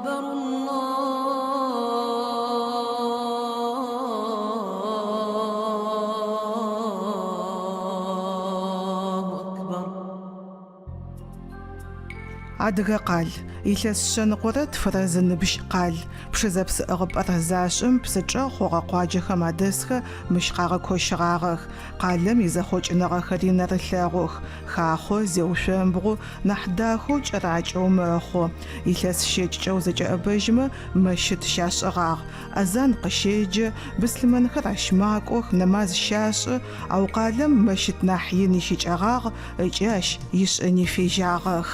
أكبر الله أكبر. Адыгэ къал илъэс шъэныкъорэ тфэрэзыныбжь къал пшызэпсыӏыгъыпӏэр зашӏым псыкӏэ хъугъэ къуаджэхэм адэсхэ мышъхьагъэ кощыгъагъэх. Къалэм изэхъокӏыныгъэхэри нэрылъэгъух. Хахъо зеушъомбгъу нахь дахэу кӏэракӏэу мэхъу. Илъэс щэкӏкӏэу зэкӏэӏэбэжьмэ мэщыт щашӏыгъагъ. Азан къыщеджэ, быслъмэнхэр ащ макӏох, нэмаз щашӏы, ау къалэм мэщыт нахь ин ищыкӏагъагъ ыкӏи ащ ишӏыни фежьагъэх.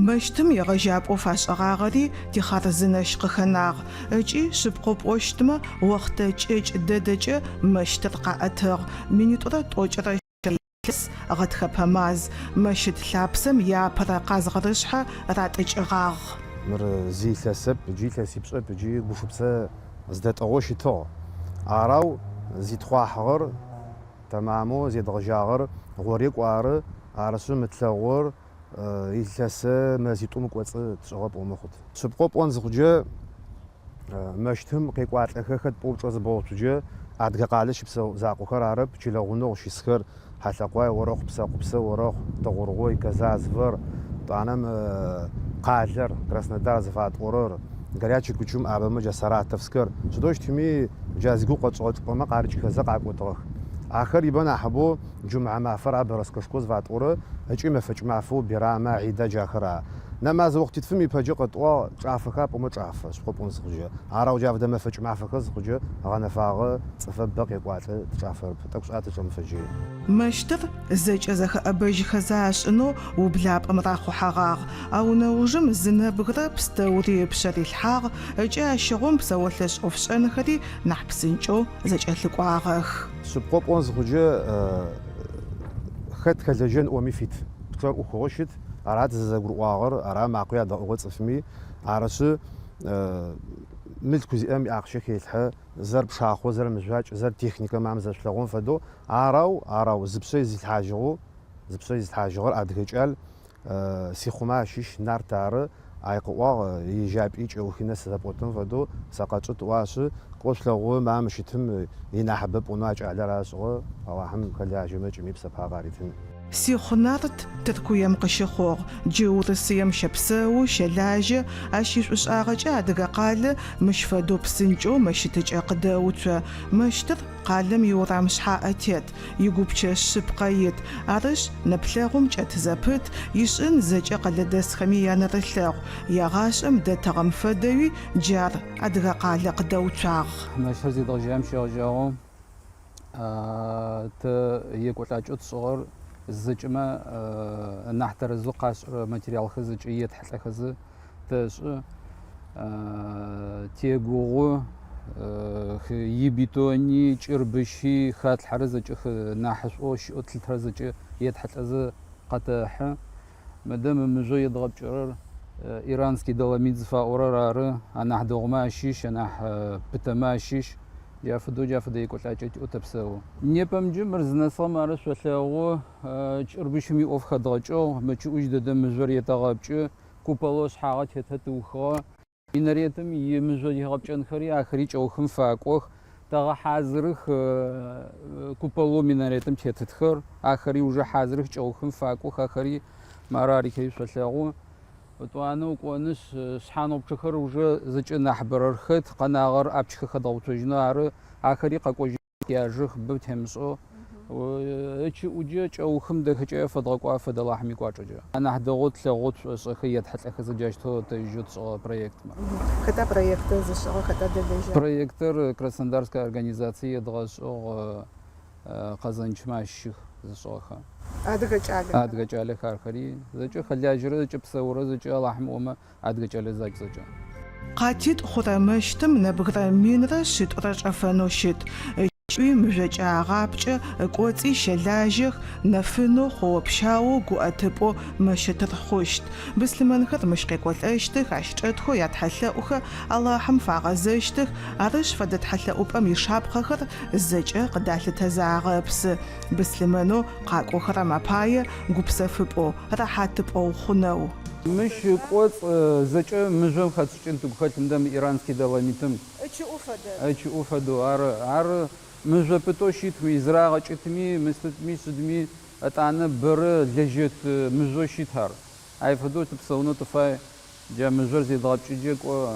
Мэщтым егъэжьапӏэу фашӏыгъагъэри тихъарзынэщ къыхэнагъ. Ыкӏи шъыпкъопӏощтмэ уахътэ кӏэкӏ дэдэкӏэ мэщтыр къаӏэтыгъ. Минитӏурэ тӏокӏрэ илъэс гъэтхэпэ маз. Мэщыт лъапсэм япэрэ къазгъэрышъхьэ ратӏыкӏыгъагъ. Мыр зи илъэсэп ыкӏи илъэсипшӏэп ыкӏи гушыпсэ зыдэтӏыгъэу щытыгъ. Арау зитхъуахьыгъэр тэмамэу зедгъэжьагъэр гъорекӏу ары. Арышъы мытлъэгъор илъэсэ мэзитӏум кӏоцӏы тшӏыгъэп ӏомыхъут. Шъыпкъэу пӏон зыхъуджэ мэщтым къекӏуалӏэхэ хэт пӏоупчӏэ зыбгъэуцуджэ Адыгэ къалэ щыпсэу закъохэр арэп. Чылэгъунэгъу щисхэр хьалъэкъуай, орохъу, псэкъупсэ, орохъу, дэгъургъой, Казазвэр, тӏуанэм къалэр, Краснодар зыфатӏорэр, Горячий Ключум абэмэ джа Саратовскэр щыдощтыми джа зигугъу къэтшӏыгъэ чӏыпӏэмэ къарыкӏхэзэ къакӏотыгъэх. Ахэр ибэ нахьыбэу Джумыӏэ мафэр Бэрэскэшко зыфатӏорэ ыкӏи мэфэкӏ мафэу Берамэ, Аида джахэр ара. Нэмаз уахътитфым ипэджэ къэтӏуа кӏафэхэр пӏомэ кӏафэ шъыпкъэу пӏон зыхъуджэ. Арау джа фэдэ мэфэкӏ мафэхэр зыхъуджэ гъэнэфагъэ цӏыфэ бэ къекӏуалӏэ тыкӏафэрэп. Тӏэкӏу шӏа тыкӏэмыфэжьы. Мэщтыр зэкӏэ зэхэӏэбэжьхэ заашӏынэу ублапӏэм рахъухьэгъагъ. Ау нэужым зынэбгырэ пстэури пшъэрилъхьагъ. Ыкӏи ащыгъом псэолъэшъ ӏофшӏэнхэри нахь псынкӏэу зэкӏэлъыкӏуагъэх. Шъыпкъэу пӏон зыхъуджэ хэт хэлэжьэн ӏоми фит. Пчъэр ӏухыгъо щыт. Арат зызэгурыӏуагъэр, ара макъуи адэгъугъо цӏыфми. Арышъы мылъку зиӏэм иӏахъщэ хелъхьэ. Зэр пшахъо, зэр мыжъуакӏ, зэр техникэ мам зэшъулъэгъон фэдэу. Арау зыпшъэ зилъхьажьыгъэр Адыгэ кӏал сихъумэ ащыщ Нарт ары. Ай къыӏуагъ ижьапӏи кӏэухинэ сызэпӏотын фэдэу сакъэкӏы тӏуашъы. Къыӏофлъэгъугъ мам щытым инахьыбэ пӏонэу акӏалэр ашӏыгъэ. Ауахьым хэлажьэмэ кӏыми псэпагъ аритын. Сихъу Нарт Тыркуем къыщыхъугъ. Джы Урысыем щэпсэу щэлажьэ. Ащ ишӏушӏагъэкӏэ Адыгэ къалэ мыщ фэдэу псынкӏэу мэщытыкӏэ къыдэуцо. Мэщтыр къалэм иурам шъхьаӏэ тет, игупчэ шъыпкъэ ит. Арышъ нэплъэгъум кӏэт зэпыт, ишӏын зэкӏэ къэлэдэсхэми янэрылъэгъу. Ягъашӏэм дэтэгъэм фэдэуи джар Адыгэ къалэ къыдэуцуагъ. Мэщыр зидгъэжьам щегъэжьагъэу тэ екӏолӏакӏэ тшӏыгъэр зэкӏымэ нахь тэрэзэу къашӏырэ материалхэр зэкӏэ етхьылӏэхэзы тэшӏы тегугъу ибитони кӏырбыщи хатлъхьэрэ зэкӏэ нахьышӏоу щыӏо тлъытэрэ зэкӏэ етхьылӏэзы къэтехьы. Мэдэм мыжъо едгъэпкӏэрэр иранский доломит зыфаӏорэр ары. Анахь дэгъумэ ащыщ, анахь пытэмэ ащыщ. Джафэдэу екӏолӏакӏэ тӏотэпсэу. Непэмджы мыр зынэсыгъэм ары шъолъэгъу кӏырбыщым иӏоф хэдгъэкӏыгъ. Мэчъыӏужь дэдэ мыжъор етэгъэпкӏы. Купэлэу шъхьагъэ тетэ тыухыгъэ. Минаретым имыжъо игъэпкӏэнхэри ахэри кӏэухым факӏох. Тэгъэхьазырых купэлэу минаретым тетытхэр. Ахэри уже хьазырых кӏэухым факӏох. Ахэри мары арихери шъолъэгъу. Тӏуанэ укӏонышъ шъхьанэупчъэхэр уже зэкӏэ нахь бэрэр хэт. Къэнагъэр апчхэ хэдгъэуцожьынэу ары. Ахэри къэкӏожьы яжых бы темышӏо. Ыкӏыӏуджэ кӏэухым дэхэкӏэ фэдгъэкӏуа фэдэлахьми кӏуачӏэджэ. Анахь дэгъоу тлъэгъоу тшӏошӏэхэ етхьылӏэхэ зэджащтэу тэжьэу тшӏыгъэ проектмэ. Хэта проектыр зышӏыгъэ, хэта дэлэжьа? Проектыр Краснодарская организация едгъэшӏыгъ къэзэнчымэ ащых зышӏыгъэхэ. Адыгэ кӏалэ. Адыгэ кӏалэ хархэри зэкӏэ хэлажьэрэ зэкӏэ псэурэ зэкӏэ Аллахьым ӏомэ Адыгэ кӏалэ зэкӏ зэкӏэ. Къатитӏ хъурэ мэщтым нэбгырэ минрэ шъитӏурэ шӏэфэнэу щыт. شوي مجاجا غابجة قوتي شلاجخ نفنو خوبشاو قواتبو مشتر خوشت بس لما نخد مشقي قوات اشتخ عشتخو يتحلقوخ الله حم فاغزشتخ عرش فدت حلقو بأم يشابخخر الزجا قدالة تزاغبس بس لما نو قاقو خرما باية قبسفبو راحاتبو خنو مش قوت زجا مجم خاتشين تقخت مدام إيرانسكي دولميتم أشي أوفدو عر مجبتو شيتمي زراعة شيتمي مستمي سدمي أتعنا بر لجت مجو شيتهار أي فدو تبصونو تفاي جا مجر زي ضاب شجيك و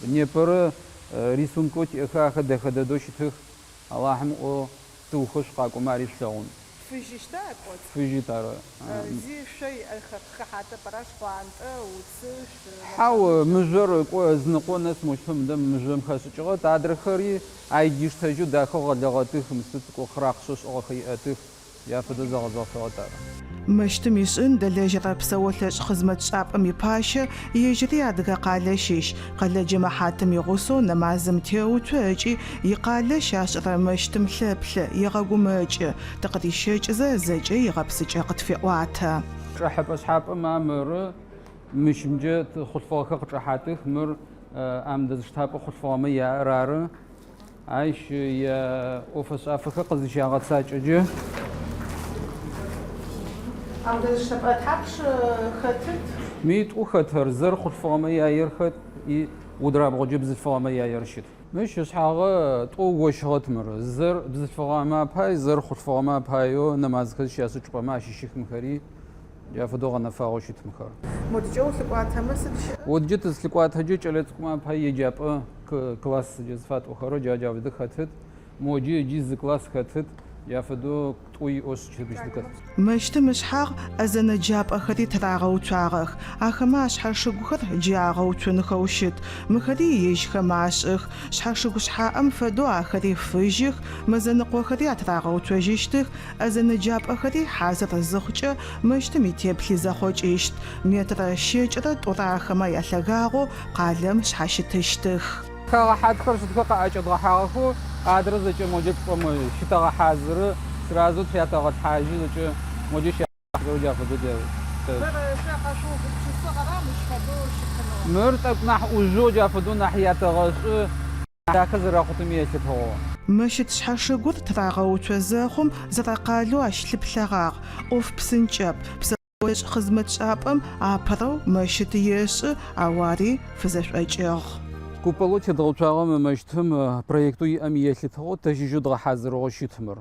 نيبر ريسونكو تيخا خد خد دو شيتخ الله هم أو توخش قاكو معريش لون فيجيشتا قوت فيجيتار زي شيء الخط حتى براش فانت وتسش حاو مجر قو زنقو ناس مشهم دم مجرم خاسوچغا تادر خري اي جيشتاجو داخو غلغاتخ مستقو خراخشوش اخياتخ يا فدو زغزغفوتار مشتميشن دلجرا بسوتش خدمة شعب أمي باشا يجري عدقا قالشيش قال جماعاتم يغوصو نمازم تيو تواجي يقال شاشرا مشتم ثبل يغاقو ماجي تقدي شيج زاجي يغبسج قد واتا رحب أصحاب أمامر مش مجد خطفاخ قطعاتخ مر أم دزشتاب خطفامي يا رار عايش يا أوفس أفخ قد شاغت ساجي عم دزشتاب تحبش خطت ميت أخطر زر خطفامي يا يرخت ودراب غجب زفامي يا يرشد مش حاجة تو وشهات مر زر زفامي باي زر خطفامي بايو نمازخ شياسو ما شيخ مخري يا فدوغ نفاغو شيت مخر مدجو سقواتها مسدش ودجت سلقوات هجي چلتكما باي يجاب كلاس جزفات اخرى جاجا ود خطت موجي جيز كلاس خطت يا فدو طوي اوس چبيشتك مشتمش حق أزن جاب أخدي تراغو تراغخ أخماش حرشقوخر جاغو تنخوشت مخدي يش خماشخ شحرشقوش حقم فدو أخدي فيجخ مزنقو أخدي تراغو تواجيشتخ أزن جاب أخدي حازر الزخجة مشتمي تيبلي زخوج إشت ميتر الشجرة طرا خما يتلغاغو قالم شحشتشتخ خا حد خرجت خا اجد غحاخو قادر زچ موجب شتا حاضر سرازو تياتا حاجي زچ موجي شو جا فدو مرتك نح وجو جا فدو ناحية غش داخل زراقتم يشتهو مشت شحرشقور تراغو توزاخم زراقالو أشلب لغاغ أوف بسنجاب بسوش خزمة شابم عبرو مشت يش عواري فزش أجيغ كوبالوتي ضغطاغم مشتهم проекту يشتهو تجيجو دغ حاضر شتمر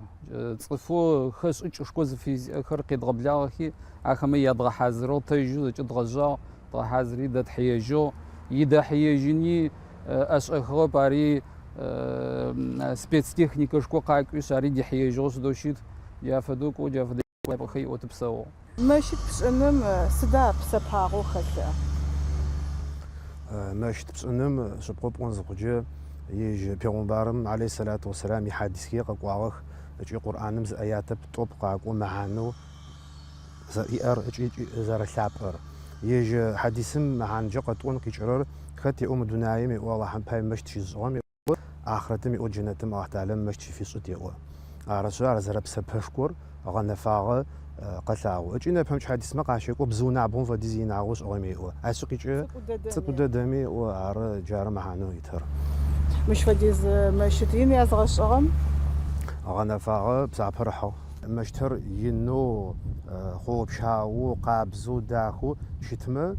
صفو خش شكوز في خرقي دغبلاغي اخما يدغ حاضر تجيجو دغجا دغ حاضري دت حيجو يدا حيجني اش اخو باري спецтехника шко قاكوش اري دي حيجو دوشيت يا فدوك وجا فدي بخي وتبسو ماشي بسنم سدا بسباغو خلق ماشت بسنم سبقوبون زقجة يج بيغمبارم عليه الصلاة والسلام يحدثكي قاقواغ اجي قرآنم ز آيات بطوب قاقو معانو زائر اجي زار الشابر يج حديثم عن جقتون قيشرر خاتي دنايم والله حن باي مشت زوم آخرتم يقول جنتم الله تعالى مشت في صوت يقول رسول الله زرب سبشكور غنفاغ قطعوا اجينا فهمت حديث ما قاشيكو بزونا عبون فديزينا عوش اوميو اسوقيجه تقود دمي وعر جار معانو يتر مش فديز مشتين يا زغشغم غنفاغ بصع فرحو مشتر ينو خوب شاو قابزو داخو شتمه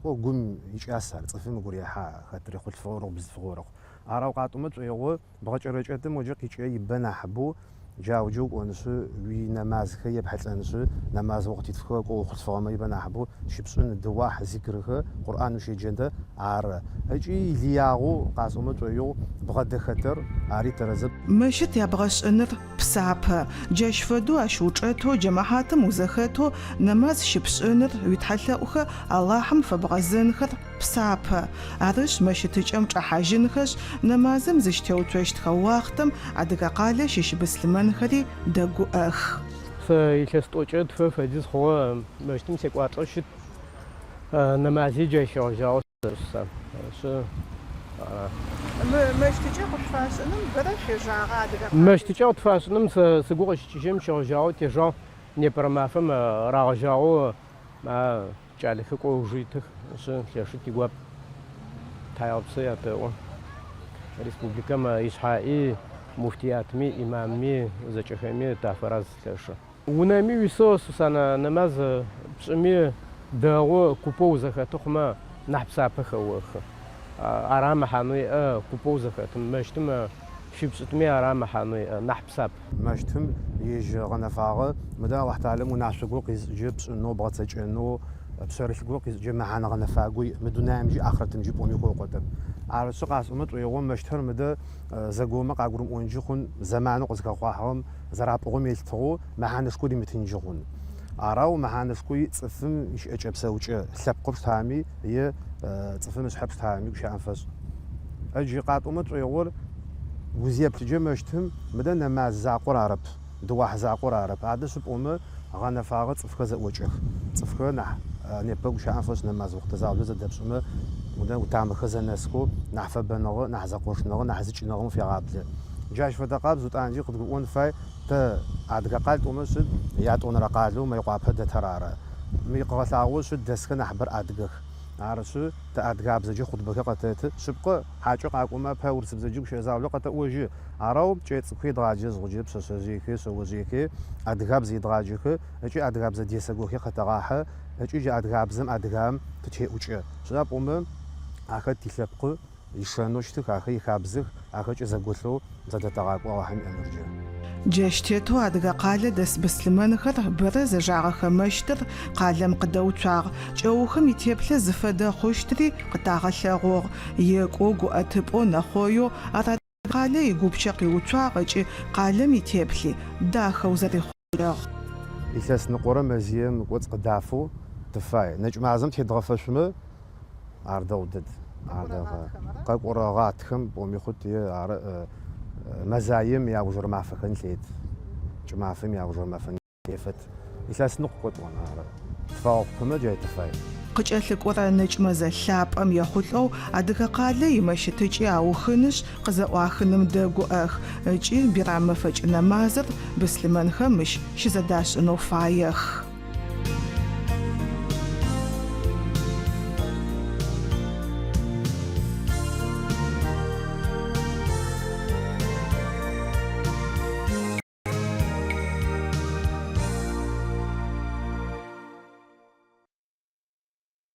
قوم يشاسر صفي مغوريا خاطر يخل فورق بزفورق اراو قاطمت يغو بغچرچتم وجه قيچ يبنا حبو جاوجوك ونسو وي نماز خيب حتى نسو نماز وقت يتفكوك وخصفوما يبنا حبو شبسون الدواح ذكرها قرآن وشي جنده عار اجي لياغو قاسومت ويو بغد خطر عاري ترزب مشت يبغش انر بسابها جاش فدو اشوچتو جماعاتم وزختو نماز شبس انر ويتحلقوخ اللهم فبغزنخر بسابها عرش مشت جمع حاجنخش نمازم زشتو توشت خواختم عدقا قالش يشبسلمن خدي دغو اخ فيشستوچت فديز خو مشتم سيقواطشت نمازي جاشو جاو س Мэштыкӏэ къышфашӏыным бэрэ щежагъэ адыгэ. Мэштыкӏэ тфашӏыным сыгу къыщыкӏыжьым щегъэжьагъэу тежьагъ Непэрэ мафэм рагъэжьагъэу кӏалэхэкӏо ужитых лъэшъы тигуап Тайгъэпсэ ятэӏо республикэм ишъхьаӏи муфтиятми имамми зэкӏэхэми тафэраз лъэшъы. Унэми уисэу Сусанэ Нэмаз пшӏыми дэгъу купэу зэхэтых хъумэ нахь псапэ хэохы. Ара мэхьанэу иӏэ купэу зэхэтым мэщтым шъуипшӏытми ара мэхьанэу иӏэ нахь псап. Мэщтым ежь гъэнэфагъэ мыдэ Аллахъ унашъогу къизыкӏыжьы пшӏынэу бгъэцэкӏэнэу пшъэрылъыгу къизыкӏыжьы мэхьанэ гъэнэфагоу мы дунаимджи ахърэтэмкӏи пӏоми къокӏотып. Арышъы къасӏомэ t'оигъом мэщтэр мыдэ зэгомэ къагурымӏонджы хъун зэманэу къызыхэхъуахьыгъэм зэрапӏыгъом елъытыгъэу мэхьанэшхо римытынджы хъун. Арау мэхьанэшхо цӏыфым ищыӏэкӏэпсэукӏэ лъэпкъыр штами е цӏыфым ышъхьэп штами гущыӏэм фэшӏ. Ыджы къатӏомэ t'оигъор узеплъыджэ мэщтым мыдэ нэмаз закъор арэп, дыуахь закъор арэп. Адэ шъыпӏомэ гъэнэфагъэ цӏыфхэр зэӏокӏых. Цӏыфхэр нахь непэ гущыӏэм фэшӏ нэмаз ухътэ заулэ зэдэпшӏымэ мыдэ утамыхэр зэнэсхэу нахь фэбэныгъэ, нахь зэкъошныгъэ, нахь зыкӏыныгъэм фегъаблэ. Джащ фэдэ къабз утӏанджи къыдгуӏон фай тэ адыгэ къал t'омэ щыт ятӏонэрэ къалэу Мэекъуапэ дэтэр ары. Мы къыгъэлъагъоу щыт дэсхэр нахьыбэр адыгэх. Арышъы тэ адыгабзэджи хъутбэхэр къэтэты. Шъыпкъэ хьакӏэ къакӏомэ пэ урысыбзэджи гущыӏэ заулэ къэтэӏожьы. Арау кӏэцӏыкӏуи дгъаджэ згъуджэ пшъэшъэжъыехи шъэожъыехи адыгабзэ идгъаджэхэ ыкӏи адыгабзэ десэгохи къэтэгъахьэ ыкӏи джы адыгабзэм адыгам тытеӏукӏы. Щыӏэ пӏомэ ахэр тилъэпкъы ишэнэу щытых, ахэр ихабзых, ахэкӏэ зэголъэу зэдэтэгъакӏо ахьэм иӏэнэжьы. Джэщтету адыгэ къалэ дэс быслъымэнхэр бэрэ зэжагъэхэ мэщтыр къалэм къыдэуцуагъ. Кӏэухэм итеплъэ зыфэдэ хъущтри къытагъэлъэгъугъ. Екӏо гуӏэтыпӏо нэхъоеу ара къалэ игупчэ къиуцуагъ ыкӏи къалэм итеплъи дахэу зэрихъугъ. Илъэс ныкъорэ мэзием кӏоц къыдафэу тыфай. Нэкӏ мазэм тедгъэфэшъумэ ар дэгъу дэд. Къэкӏорэ гъатхэм пӏоми хъут ары мэзаем яужэр мафэхэн лъет. Кӏымафэм яужэр мафэн лъефэт. Илъэс ныкъо къотӏон ары. Тфагъэпымэ джай тыфай. Къыкӏэлъыкӏорэ нэкӏмэзэ лъапӏэм ехъулӏэу адыгэ къалэ имэщытыкӏи аухыныш къызэӏуахыным дэгуӏэх ыкӏи бирамэ фэкӏ нэмазыр быслъымэнхэм мыщ щызэдашӏынэу фаех.